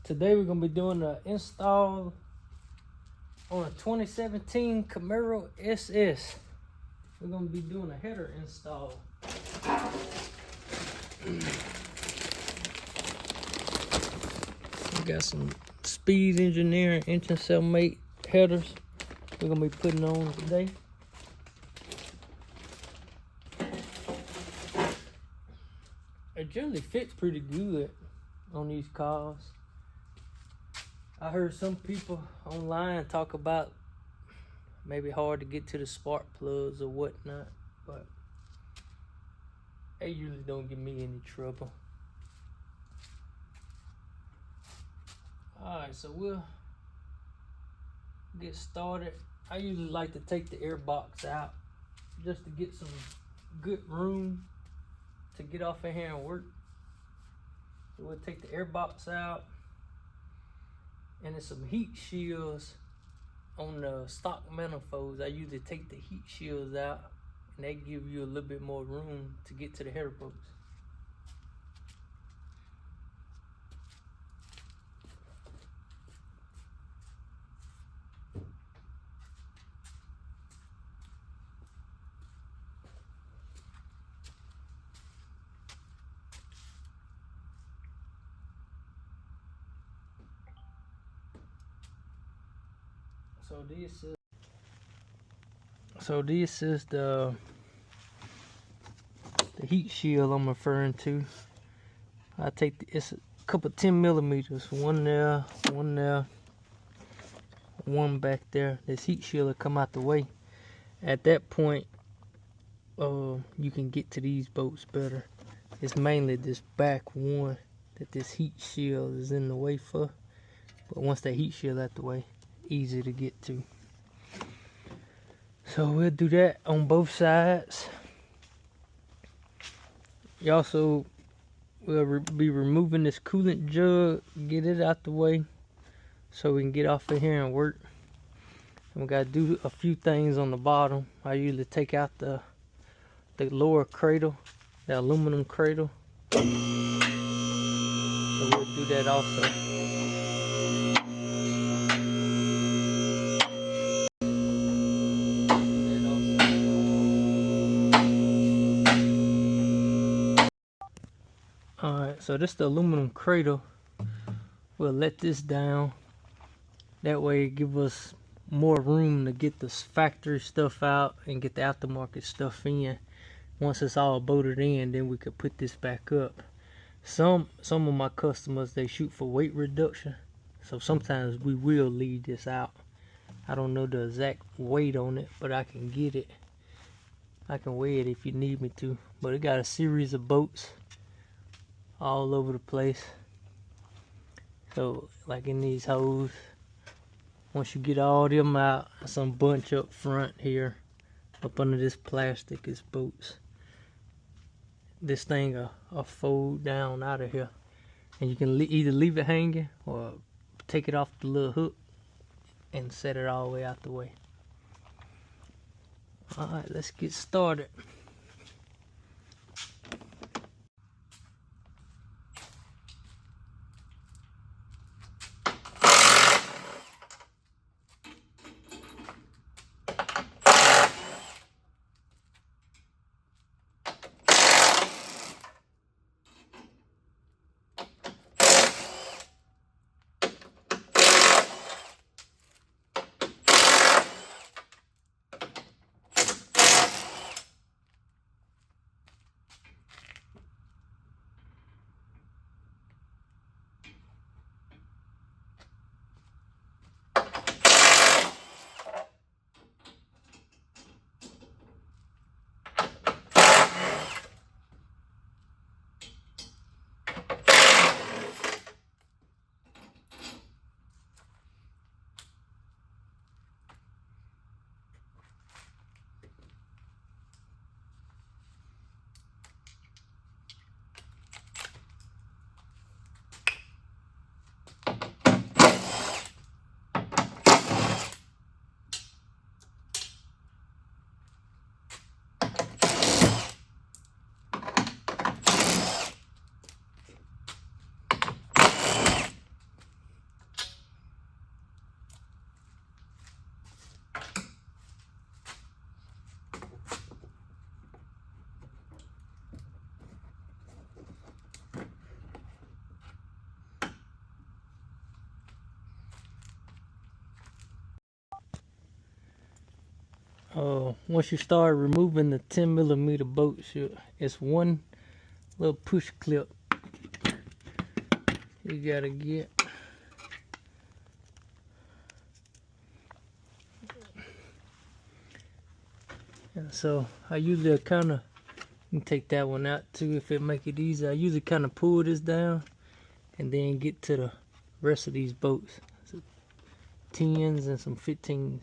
Today we're gonna be doing an install on a 2017 Camaro SS. We're gonna be doing a header install. We got some Speed Engineering engine cell mate headers we're gonna be putting on today. It generally fits pretty good on these cars. I heard some people online talk about maybe hard to get to the spark plugs or whatnot, but they usually don't give me any trouble. Alright, so we'll get started. I usually like to take the air box out just to get some good room to get off in here and work. So we'll take the air box out, and there's some heat shields on the stock manifolds. I usually take the heat shields out, and they give you a little bit more room to get to the header bolts. So this is the heat shield I'm referring to. I take it's a couple 10 millimeters, one there, one back there. This heat shield will come out the way. At that point, you can get to these bolts better. It's mainly this back one that this heat shield is in the way for. But once that heat shield out the way, easy to get to. So we'll do that on both sides. You also will be removing this coolant jug, get it out the way so we can get off of here and work. And we gotta do a few things on the bottom. I usually take out the lower cradle, the aluminum cradle. So we'll do that also. Alright, so this is the aluminum cradle. We'll let this down. That way it gives us more room to get the factory stuff out and get the aftermarket stuff in. Once it's all bolted in, then we could put this back up. Some of my customers, they shoot for weight reduction. So sometimes we will leave this out. I don't know the exact weight on it, but I can get it. I can weigh it if you need me to. But it got a series of bolts all over the place. So like in these holes, once you get all them out, some bunch up front here, up under this plastic is bolts. This thing will fold down out of here, and you can either leave it hanging or take it off the little hook and set it all the way out the way. Alright, let's get started. once you start removing the 10mm bolts, it's one little push clip you gotta get. And so I usually kind of take that one out too if it make it easy. I usually kind of pull this down and then get to the rest of these bolts. So 10s and some 15s.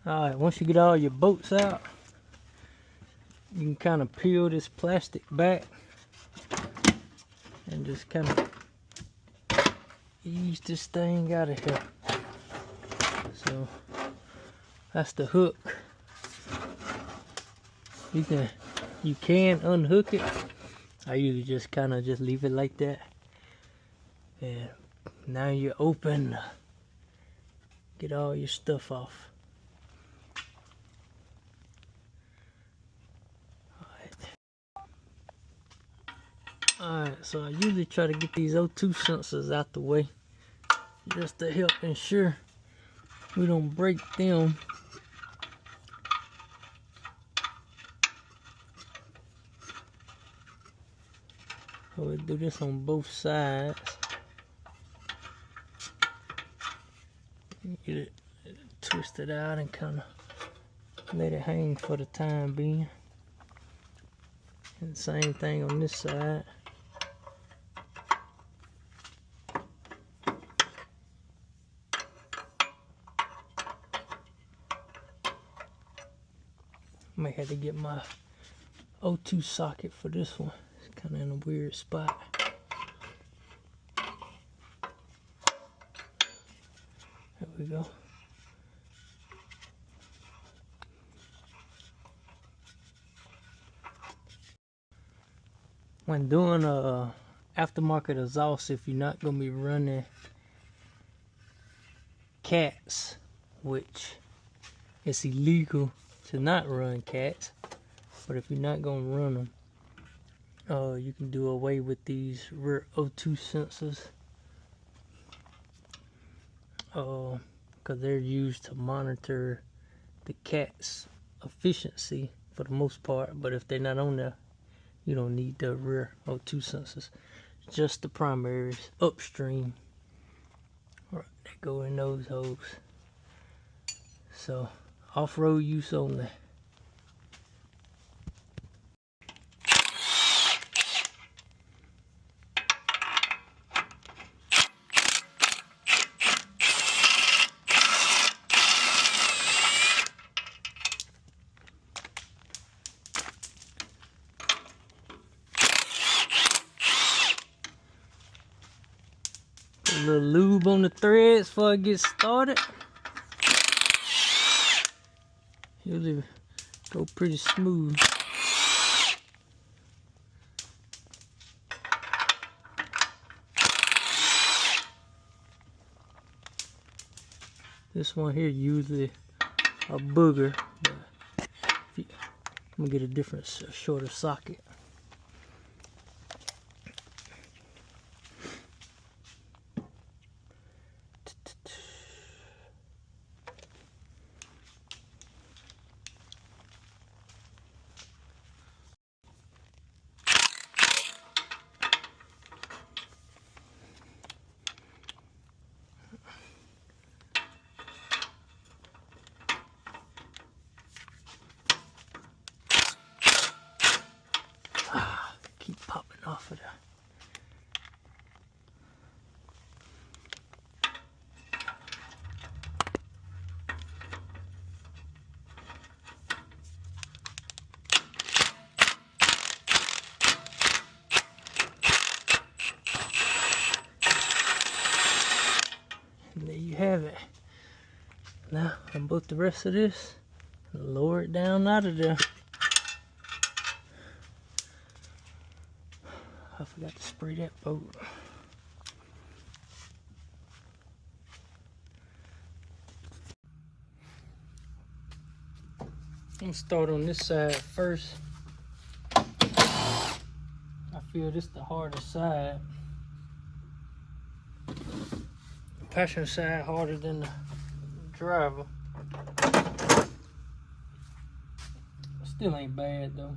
Alright, once you get all your bolts out, you can kind of peel this plastic back and just kind of ease this thing out of here. So that's the hook. You can unhook it. I usually just kind of just leave it like that. And now you're open. Get all your stuff off. Alright, so I usually try to get these O2 sensors out the way just to help ensure we don't break them. So we'll do this on both sides. Get it twisted out and kind of let it hang for the time being. And same thing on this side. Might have to get my O2 socket for this one. It's kind of in a weird spot. There we go. When doing a aftermarket exhaust, if you're not going to be running cats, which it's illegal to not run cats, but if you're not going to run them, you can do away with these rear O2 sensors, because they're used to monitor the cat's efficiency for the most part. But if they're not on there, you don't need the rear O2 sensors, just the primaries upstream. Right, they go in those holes. So off-road use only. Put a little lube on the threads before I get started. Usually go pretty smooth. This one here usually a booger, but I'm gonna get a different, shorter socket. Keep popping off of there. And there you have it. Now, on both the rest of this, lower it down out of there. I forgot to spray that boat. I'm gonna start on this side first. I feel this the hardest side. The passenger side harder than the driver. Still ain't bad though.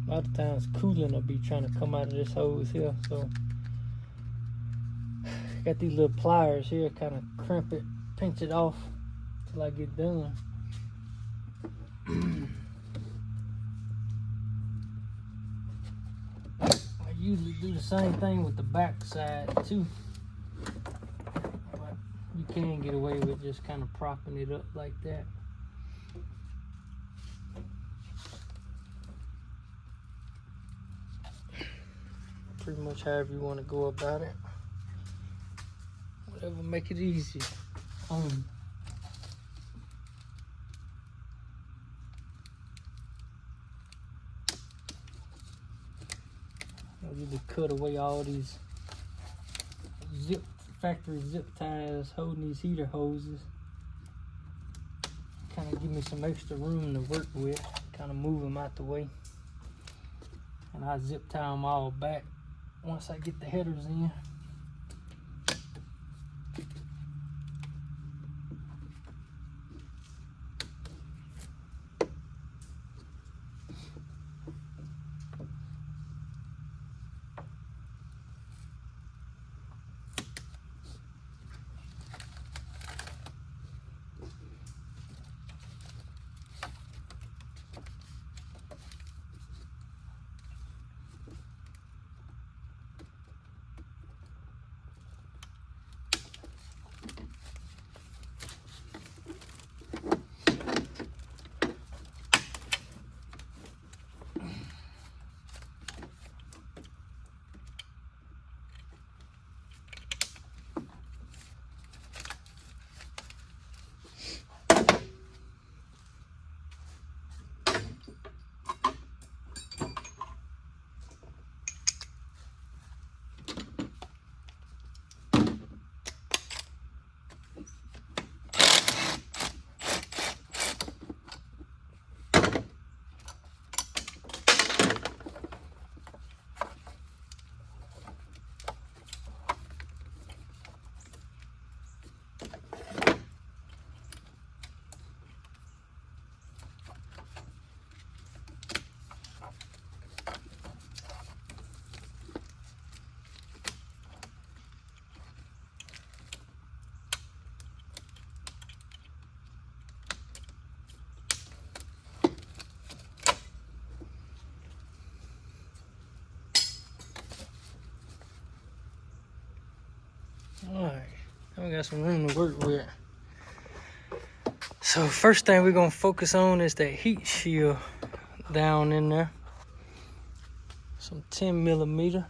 A lot of times coolant will be trying to come out of this hose here, so got these little pliers here, kind of crimp it, pinch it off till I get done. I usually do the same thing with the back side too, but you can get away with just kind of propping it up like that. Pretty much however you want to go about it. Whatever make it easy. I usually cut away all these factory zip ties holding these heater hoses. Kind of give me some extra room to work with. Kind of move them out the way. And I zip tie them all back once I get the headers in. Alright, now we got some room to work with. So first thing we're gonna focus on is that heat shield down in there. Some 10mm.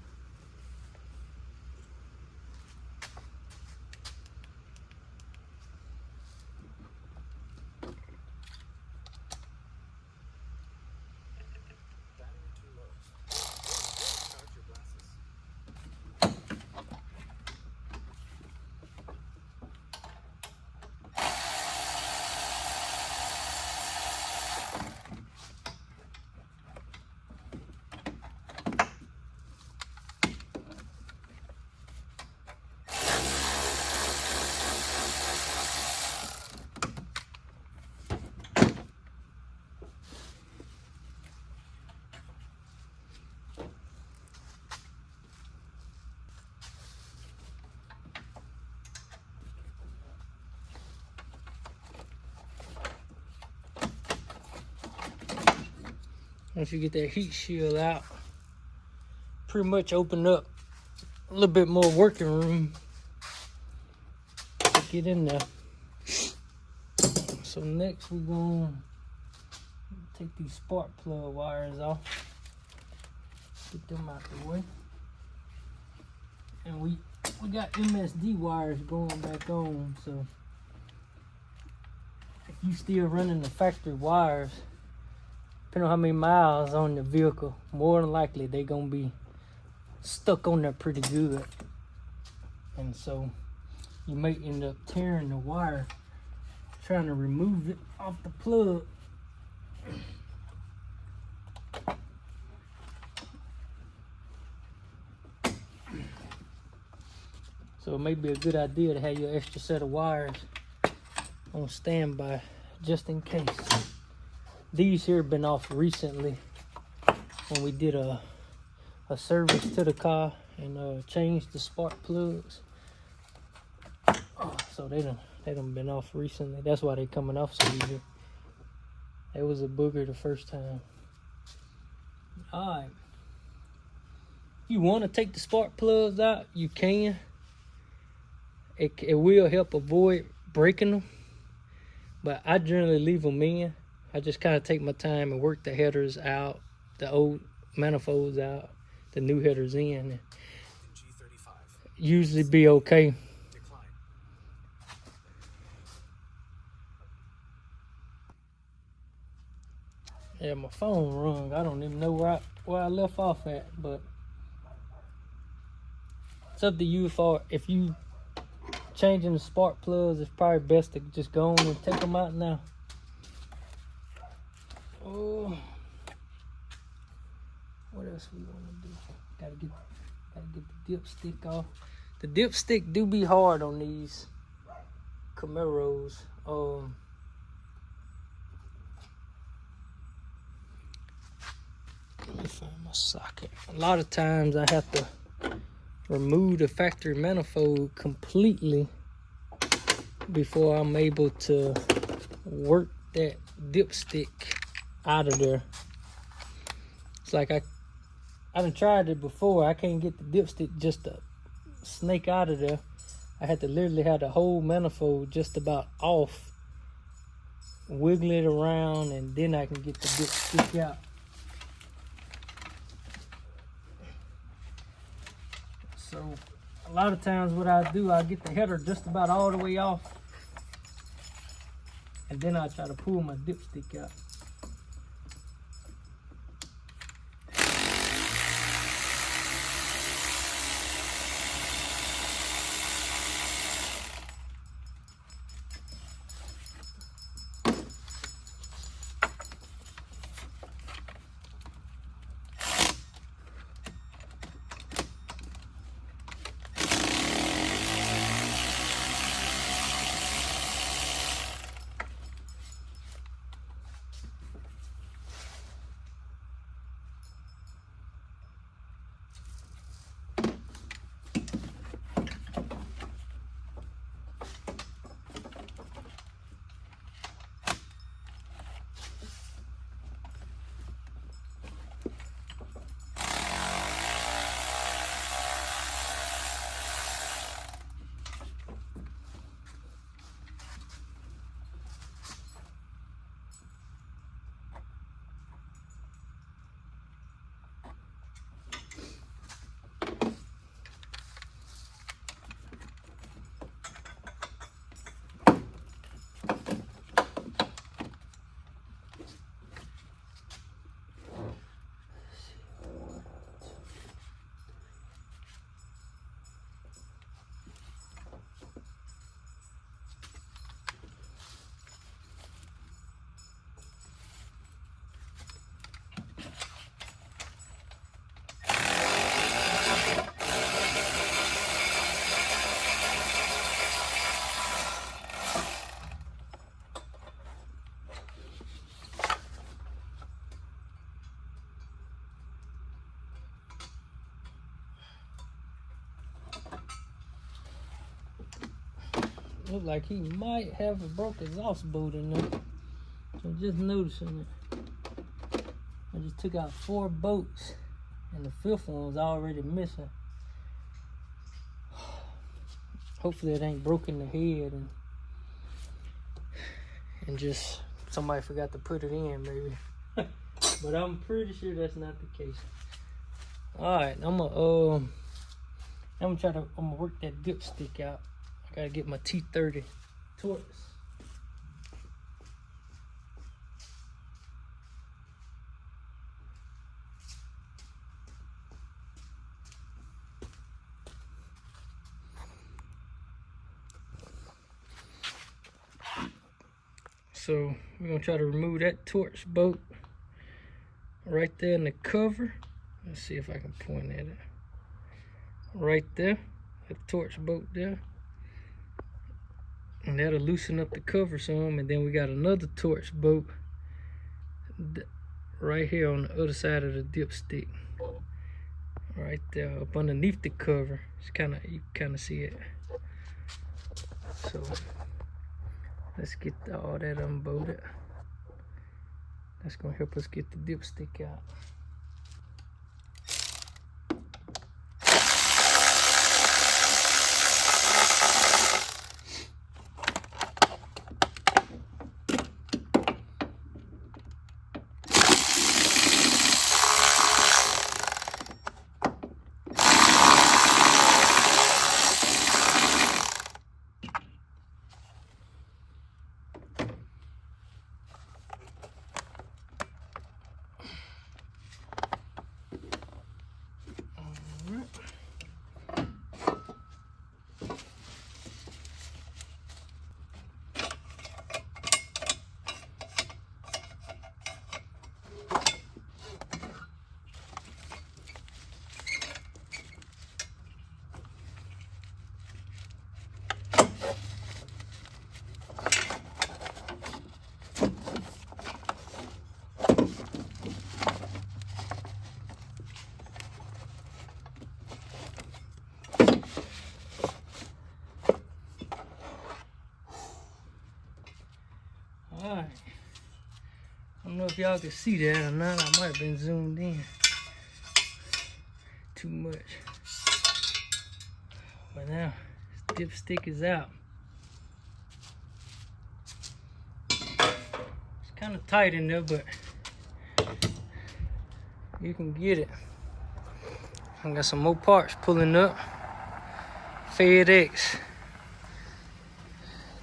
Once you get that heat shield out, pretty much open up a little bit more working room to get in there. So next we're gonna take these spark plug wires off, get them out the way. And we got MSD wires going back on, so if you still running the factory wires, depending on how many miles on the vehicle, more than likely they're gonna be stuck on there pretty good. And so you may end up tearing the wire trying to remove it off the plug. So it may be a good idea to have your extra set of wires on standby just in case. These here have been off recently when we did a service to the car and changed the spark plugs. So they done been off recently. That's why they coming off so easy. It was a booger the first time. Alright. If you want to take the spark plugs out, you can. It will help avoid breaking them. But I generally leave them in. I just kind of take my time and work the headers out, the old manifolds out, the new headers in. Usually be okay. Yeah, my phone rung. I don't even know where I left off at, but it's up to you. If you changing the spark plugs, it's probably best to just go on and take them out now. Oh, what else we want to do? Gotta get the dipstick off. The dipstick do be hard on these Camaros. Let me find my socket. A lot of times I have to remove the factory manifold completely before I'm able to work that dipstick out of there. It's like I done tried it before. I can't get the dipstick just to snake out of there. I had to literally have the whole manifold just about off, wiggle it around, and then I can get the dipstick out. So a lot of times what I do, I get the header just about all the way off, and then I try to pull my dipstick out. Look like he might have a broken exhaust bolt in there. So I'm just noticing it. I just took out 4 bolts and the 5th one was already missing. Hopefully it ain't broken the head and just somebody forgot to put it in maybe. But I'm pretty sure that's not the case. Alright, I'm gonna work that dipstick out. I gotta get my T30 Torx. So we're gonna try to remove that Torx bolt right there in the cover. Let's see if I can point at it. Right there, that Torx bolt there. And that'll loosen up the cover some. And then we got another Torx bolt right here on the other side of the dipstick. Right there, up underneath the cover. It's you kinda see it. So let's get all that unbolted. That's gonna help us get the dipstick out. Alright, I don't know if y'all can see that or not. I might have been zoomed in too much. But now, this dipstick is out. It's kind of tight in there, but you can get it. I got some more parts pulling up. FedEx.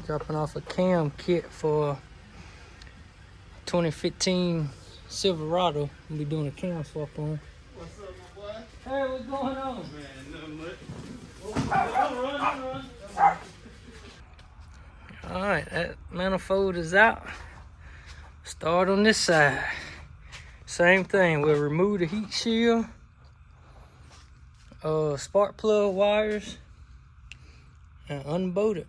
Dropping off a cam kit for 2015 Silverado. We'll be doing a cam swap on. What's up, my boy? Hey, what's going on? Man, nothing much. Run. Alright, that manifold is out. Start on this side. Same thing, we'll remove the heat shield, spark plug wires, and unbolt it.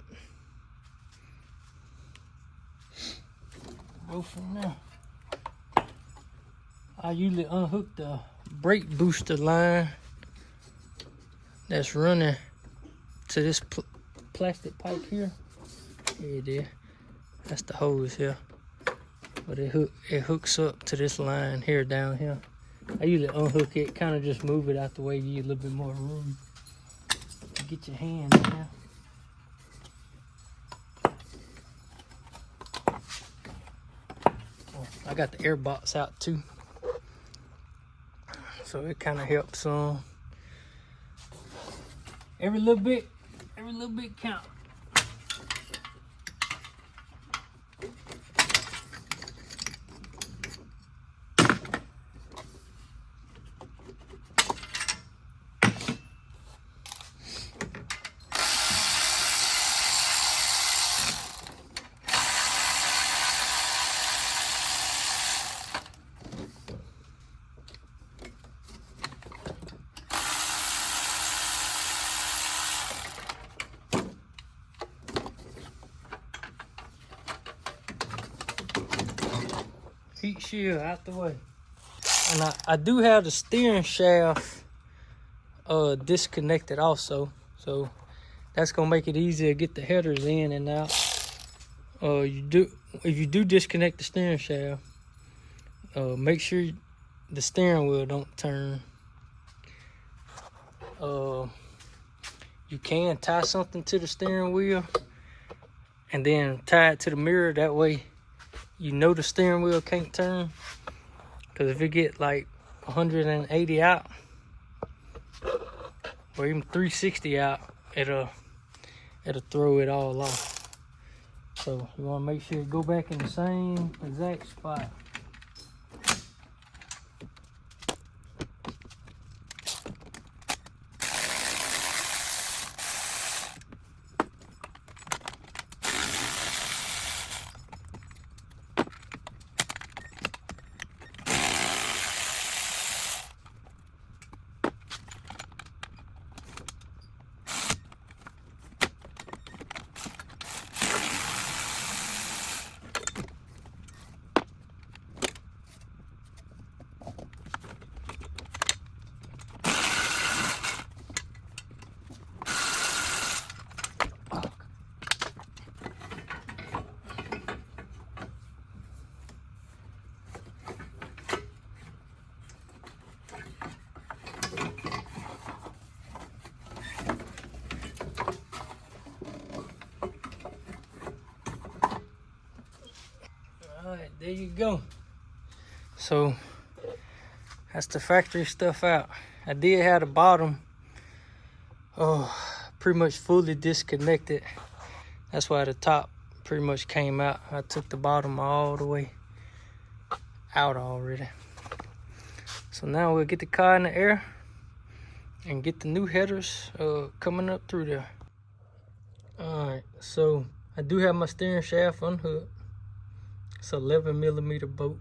Go from there. I usually unhook the brake booster line that's running to this plastic pipe here. Here it is. That's the hose here. But it hooks up to this line here down here. I usually unhook it, kind of just move it out the way, you get a little bit more room to get your hand in there. I got the air box out too, so it kind of helps. Every little bit counts. Heat shield out the way. And I do have the steering shaft disconnected also. So That's gonna make it easier to get the headers in and out. If you do disconnect the steering shaft, make sure the steering wheel don't turn. You can tie something to the steering wheel and then tie it to the mirror. That way you know the steering wheel can't turn. Because if it get like 180 out or even 360 out, it'll throw it all off. So you want to make sure it go back in the same exact spot. Alright, there you go. So that's the factory stuff out. I did have the bottom pretty much fully disconnected. That's why the top pretty much came out. I took the bottom all the way out already. So now we'll get the car in the air and get the new headers coming up through there. Alright, so I do have my steering shaft unhooked. It's 11mm bolt,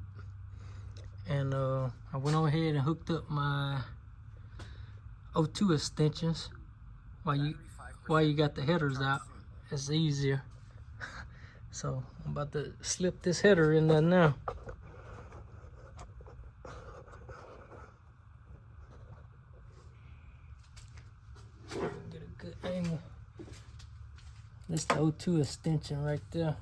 and I went on ahead and hooked up my O2 extensions. While you got the headers out, it's easier. So I'm about to slip this header in there now. Get a good angle. That's the O2 extension right there.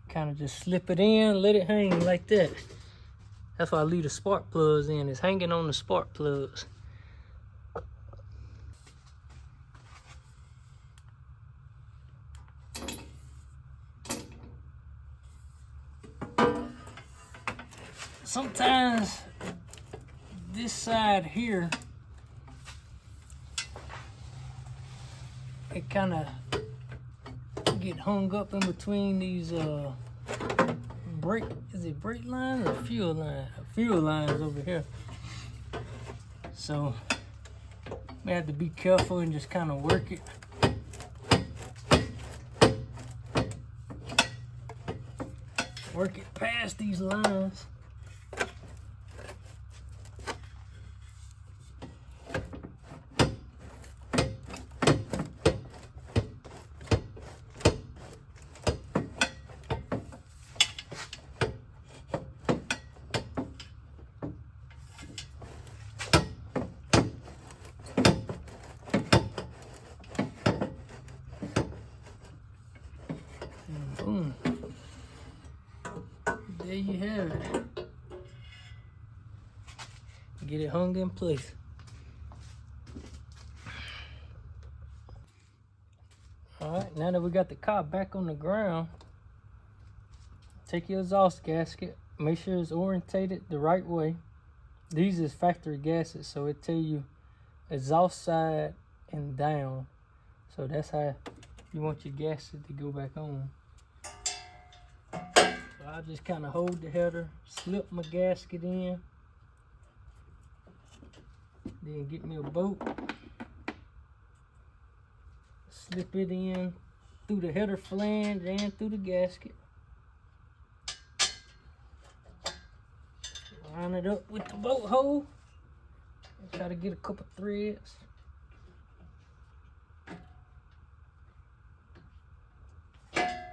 Kind of just slip it in, let it hang like that. That's why I leave the spark plugs in. It's hanging on the spark plugs. Sometimes this side here, it kind of get hung up in between these brake lines or fuel lines? Fuel lines over here. So we have to be careful and just kind of work it. Work it past these lines. Boom. There you have it. Get it hung in place. Alright, now that we got the car back on the ground, take your exhaust gasket, make sure it's orientated the right way. These is factory gaskets, so it tell you exhaust side and down. So that's how you want your gasket to go back on. So I just kind of hold the header, slip my gasket in, then get me a bolt, slip it in through the header flange and through the gasket. Line it up with the bolt hole. Try to get a couple threads.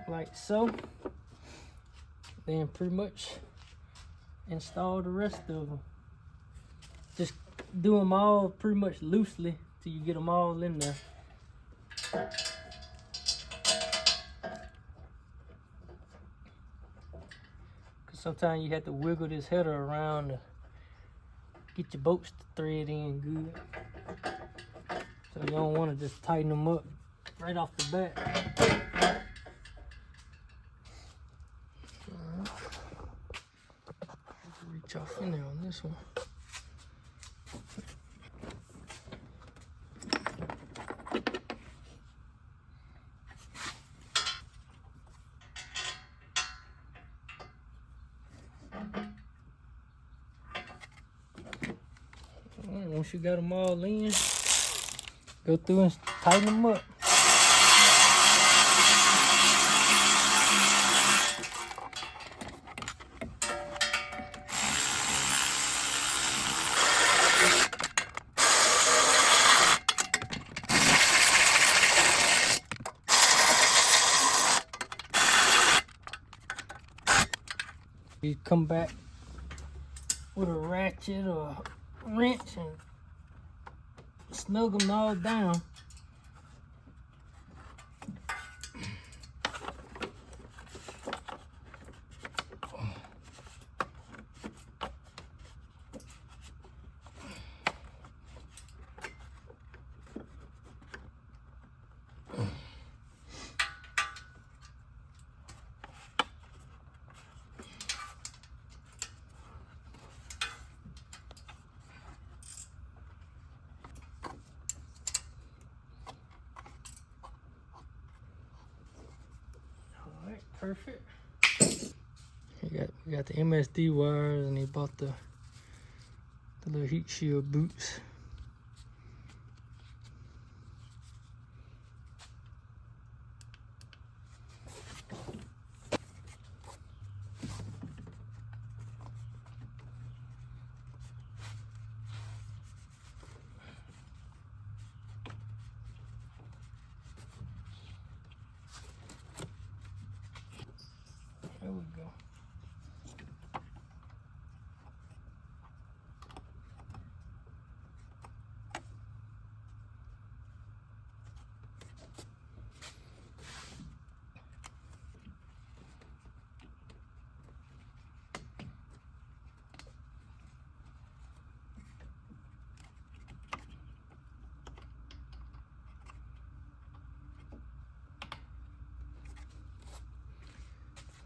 like so. Then pretty much install the rest of them. Just do them all pretty much loosely till you get them all in there. Cause sometimes you have to wiggle this header around to get your bolts to thread in good. So you don't want to just tighten them up right off the bat. Reach off in there on this one. Alright, once you got them all in, go through and tighten them up. You come back with a ratchet or a wrench and snug them all down. Perfect. We got the MSD wires, and he bought the little heat shield boots. There we go.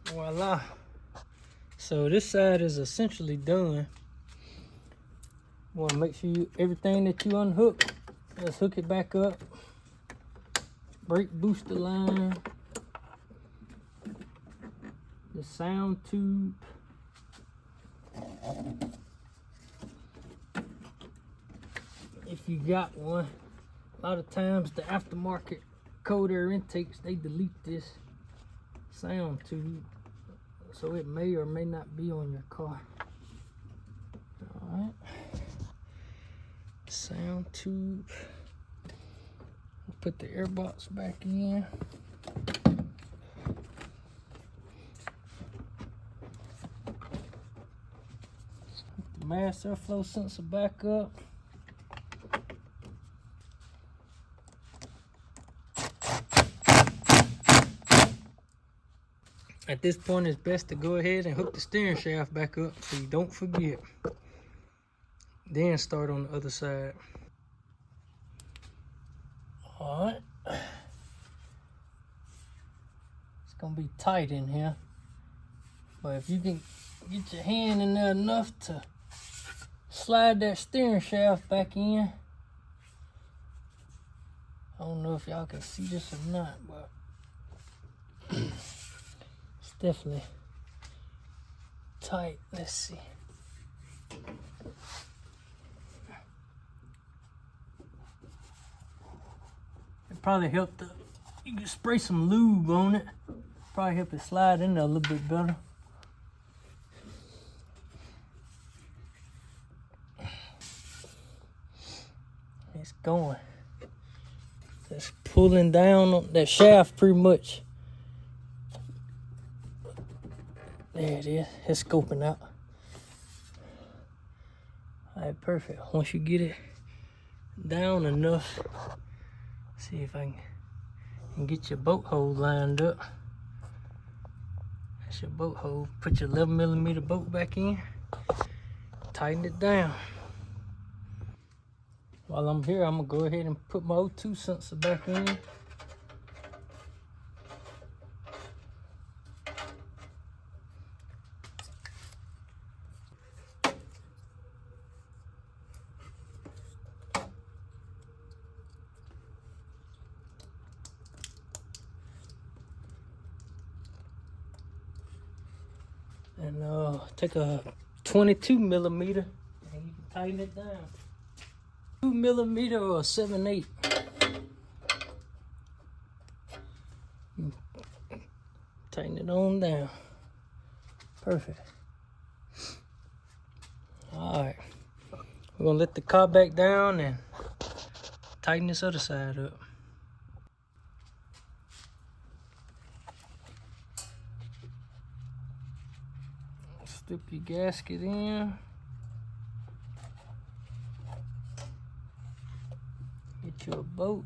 Voila. So this side is essentially done. You want to make sure everything that you unhook, just hook it back up. Brake booster line, the sound tube, if you got one. A lot of times the aftermarket cold air intakes, they delete this sound tube, so it may or may not be on your car. All right, sound tube. Put the air box back in. Put the mass airflow sensor back up. At this point, it's best to go ahead and hook the steering shaft back up so you don't forget. Then start on the other side. All right. It's gonna be tight in here, but if you can get your hand in there enough to slide that steering shaft back in. I don't know if y'all can see this or not, but it's definitely tight. Let's see. It probably helped. You can spray some lube on it. Probably help it slide in there a little bit better. It's going. It's pulling down on that shaft pretty much There it is. It's scoping out. All right, perfect. Once you get it down enough, see if I can get your boat hole lined up. That's your boat hole. Put your 11mm boat back in. Tighten it down. While I'm here, I'm gonna go ahead and put my O2 sensor back in. And take a 22mm and you can tighten it down. 2mm or a 7/8. Tighten it on down. Perfect. Alright. We're gonna let the car back down and tighten this other side up. Slip your gasket in. Get you a boat.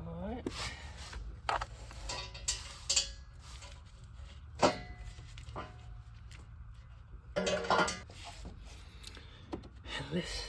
Alright. And let's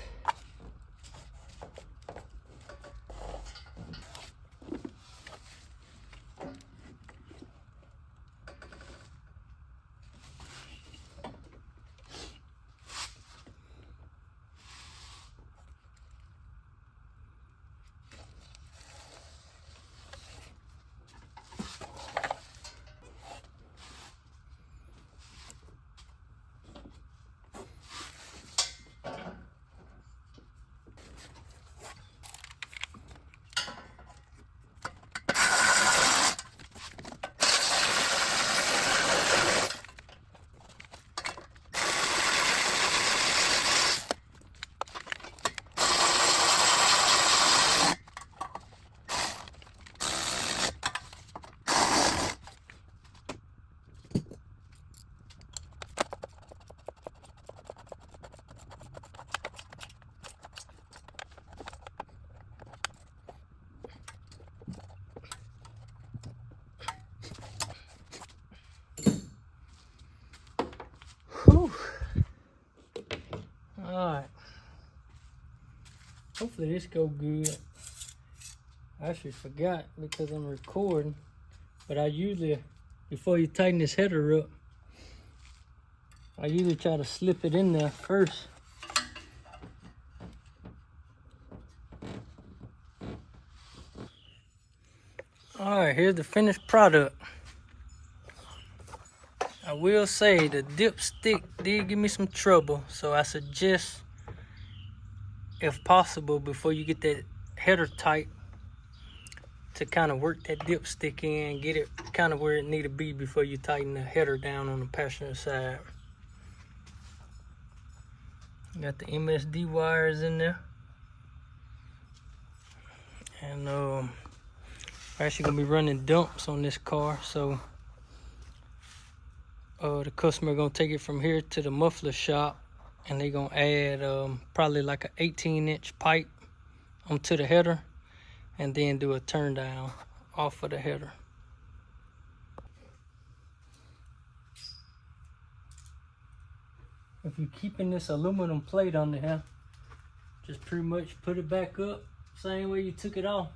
Alright. Hopefully this go good. I actually forgot because I'm recording. But I usually, before you tighten this header up, I usually try to slip it in there first. Alright, here's the finished product. I will say the dipstick did give me some trouble, so I suggest, if possible, before you get that header tight, to kind of work that dipstick in, get it kind of where it need to be before you tighten the header down on the passenger side. Got the MSD wires in there. And we're actually gonna be running dumps on this car, so the customer gonna take it from here to the muffler shop, and they gonna add probably like an 18-inch pipe onto the header, and then do a turn down off of the header. If you're keeping this aluminum plate under here, just pretty much put it back up same way you took it off.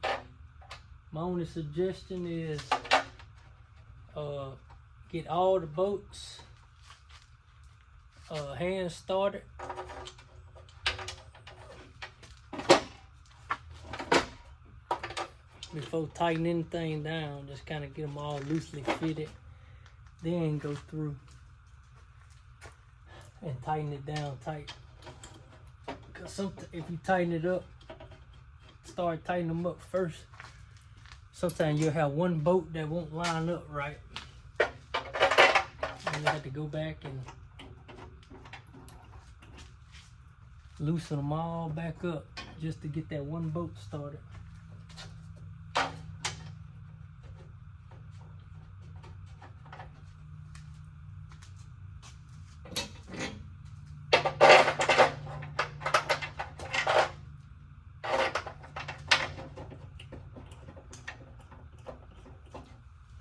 My only suggestion is get all the boats hand started. Before tightening anything down, just kind of get them all loosely fitted, then go through and tighten it down tight. Because if you tighten it up, start tightening them up first, sometimes you'll have one boat that won't line up right, and you have to go back and loosen them all back up just to get that one boat started.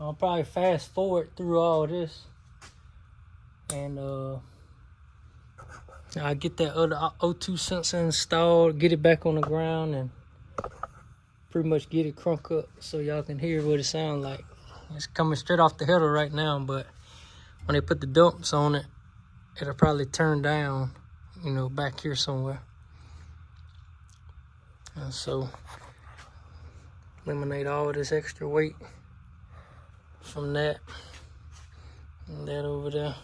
I'll probably fast forward through all this, and I'll get that other O2 sensor installed, get it back on the ground, and pretty much get it crunk up so y'all can hear what it sounds like. It's coming straight off the header right now, but when they put the dumps on it, it'll probably turn down, you know, back here somewhere. And so eliminate all this extra weight from that and that over there.